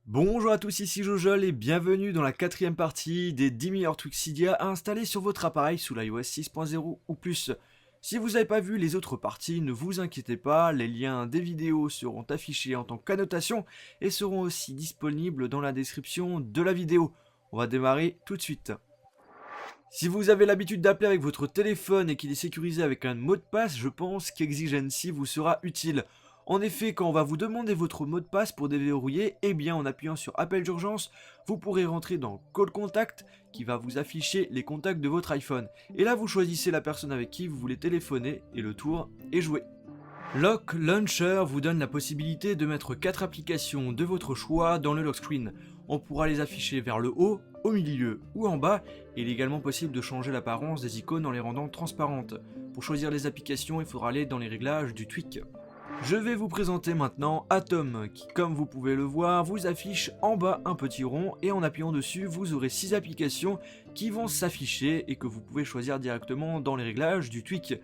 Bonjour à tous, ici Jojol et bienvenue dans la quatrième partie des 10 meilleurs trucs Cydia à installer sur votre appareil sous l'iOS 6.0 ou plus. Si vous n'avez pas vu les autres parties, ne vous inquiétez pas, les liens des vidéos seront affichés en tant qu'annotation et seront aussi disponibles dans la description de la vidéo. On va démarrer tout de suite. Si vous avez l'habitude d'appeler avec votre téléphone et qu'il est sécurisé avec un mot de passe, je pense qu'Exigency vous sera utile. En effet, quand on va vous demander votre mot de passe pour déverrouiller, eh bien en appuyant sur appel d'urgence, vous pourrez rentrer dans Call Contact qui va vous afficher les contacts de votre iPhone. Et là vous choisissez la personne avec qui vous voulez téléphoner et le tour est joué. Lock Launcher vous donne la possibilité de mettre 4 applications de votre choix dans le lock screen. On pourra les afficher vers le haut, au milieu ou en bas, et il est également possible de changer l'apparence des icônes en les rendant transparentes. Pour choisir les applications, il faudra aller dans les réglages du tweak. Je vais vous présenter maintenant Atom, qui comme vous pouvez le voir, vous affiche en bas un petit rond et en appuyant dessus, vous aurez 6 applications qui vont s'afficher et que vous pouvez choisir directement dans les réglages du tweak.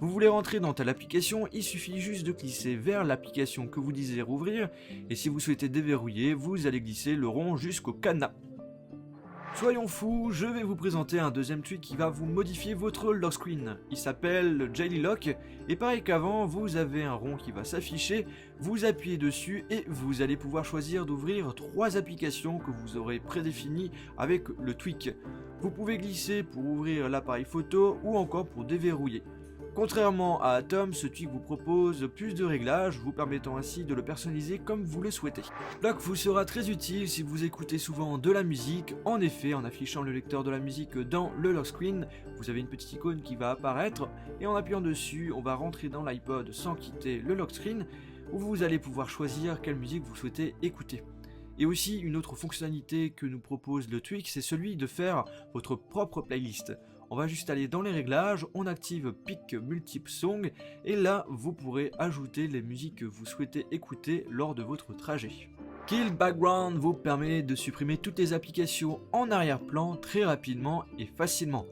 Vous voulez rentrer dans telle application, il suffit juste de glisser vers l'application que vous désirez rouvrir et si vous souhaitez déverrouiller, vous allez glisser le rond jusqu'au cadenas. Soyons fous, je vais vous présenter un deuxième tweak qui va vous modifier votre lock screen. Il s'appelle Jelly Lock et pareil qu'avant, vous avez un rond qui va s'afficher, vous appuyez dessus et vous allez pouvoir choisir d'ouvrir 3 applications que vous aurez prédéfinies avec le tweak. Vous pouvez glisser pour ouvrir l'appareil photo ou encore pour déverrouiller. Contrairement à Atom, ce tweak vous propose plus de réglages, vous permettant ainsi de le personnaliser comme vous le souhaitez. Lock vous sera très utile si vous écoutez souvent de la musique. En effet, en affichant le lecteur de la musique dans le lock screen, vous avez une petite icône qui va apparaître et en appuyant dessus, on va rentrer dans l'iPod sans quitter le lock screen où vous allez pouvoir choisir quelle musique vous souhaitez écouter. Et aussi une autre fonctionnalité que nous propose le tweak, c'est celui de faire votre propre playlist. On va juste aller dans les réglages, on active Pick Multiple Song et là vous pourrez ajouter les musiques que vous souhaitez écouter lors de votre trajet. Kill Background vous permet de supprimer toutes les applications en arrière-plan très rapidement et facilement.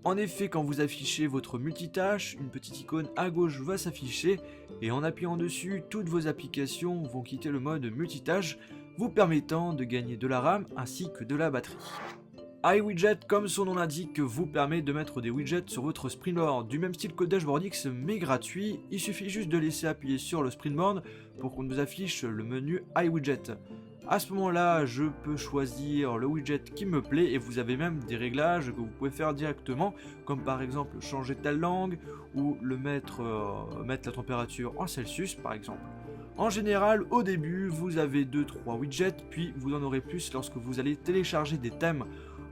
En effet, quand vous affichez votre multitâche, une petite icône à gauche va s'afficher et en appuyant dessus, toutes vos applications vont quitter le mode multitâche, vous permettant de gagner de la RAM ainsi que de la batterie. iWidget, comme son nom l'indique, vous permet de mettre des widgets sur votre Springboard, du même style que Dashboard X mais gratuit. Il suffit juste de laisser appuyer sur le Springboard pour qu'on nous affiche le menu iWidget. À ce moment-là, je peux choisir le widget qui me plaît et vous avez même des réglages que vous pouvez faire directement, comme par exemple changer telle langue ou mettre la température en Celsius par exemple. En général, au début, vous avez 2-3 widgets, puis vous en aurez plus lorsque vous allez télécharger des thèmes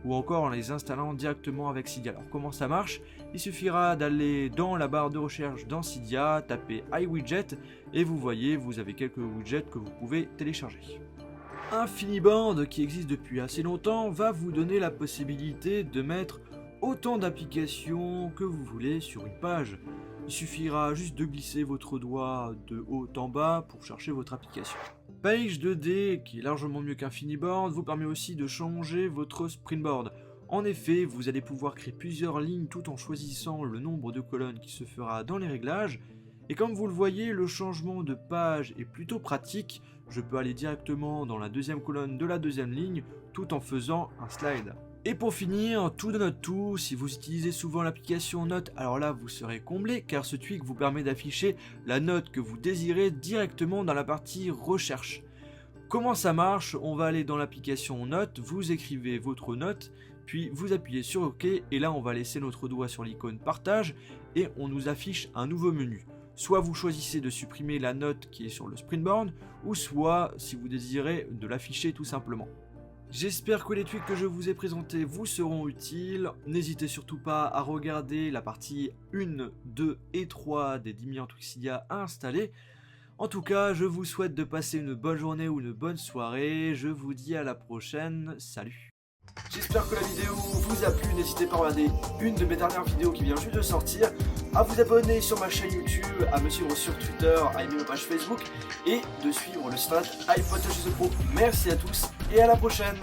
ou encore en les installant directement avec Cydia. Alors comment ça marche? Il suffira d'aller dans la barre de recherche dans Cydia, taper iWidget et vous voyez, vous avez quelques widgets que vous pouvez télécharger. Infiniband, qui existe depuis assez longtemps, va vous donner la possibilité de mettre autant d'applications que vous voulez sur une page. Il suffira juste de glisser votre doigt de haut en bas pour chercher votre application. Page 2D, qui est largement mieux qu'Infiniband, vous permet aussi de changer votre Springboard. En effet, vous allez pouvoir créer plusieurs lignes tout en choisissant le nombre de colonnes qui se fera dans les réglages. Et comme vous le voyez, le changement de page est plutôt pratique. Je peux aller directement dans la deuxième colonne de la deuxième ligne tout en faisant un slide. Et pour finir, tout de Note tout, si vous utilisez souvent l'application Note, alors là vous serez comblé car ce tweak vous permet d'afficher la note que vous désirez directement dans la partie recherche. Comment ça marche? On va aller dans l'application Note, vous écrivez votre note, puis vous appuyez sur OK et là on va laisser notre doigt sur l'icône partage et on nous affiche un nouveau menu. Soit vous choisissez de supprimer la note qui est sur le Springboard, ou soit si vous désirez de l'afficher tout simplement. J'espère que les tweaks que je vous ai présentés vous seront utiles. N'hésitez surtout pas à regarder la partie 1, 2 et 3 des 10 meilleurs tweaks Cydia à installer. En tout cas, je vous souhaite de passer une bonne journée ou une bonne soirée. Je vous dis à la prochaine. Salut! J'espère que la vidéo vous a plu, n'hésitez pas à regarder une de mes dernières vidéos qui vient juste de sortir, à vous abonner sur ma chaîne YouTube, à me suivre sur Twitter, à aimer ma page Facebook et de suivre le stade iPhone Pro. Merci à tous et à la prochaine.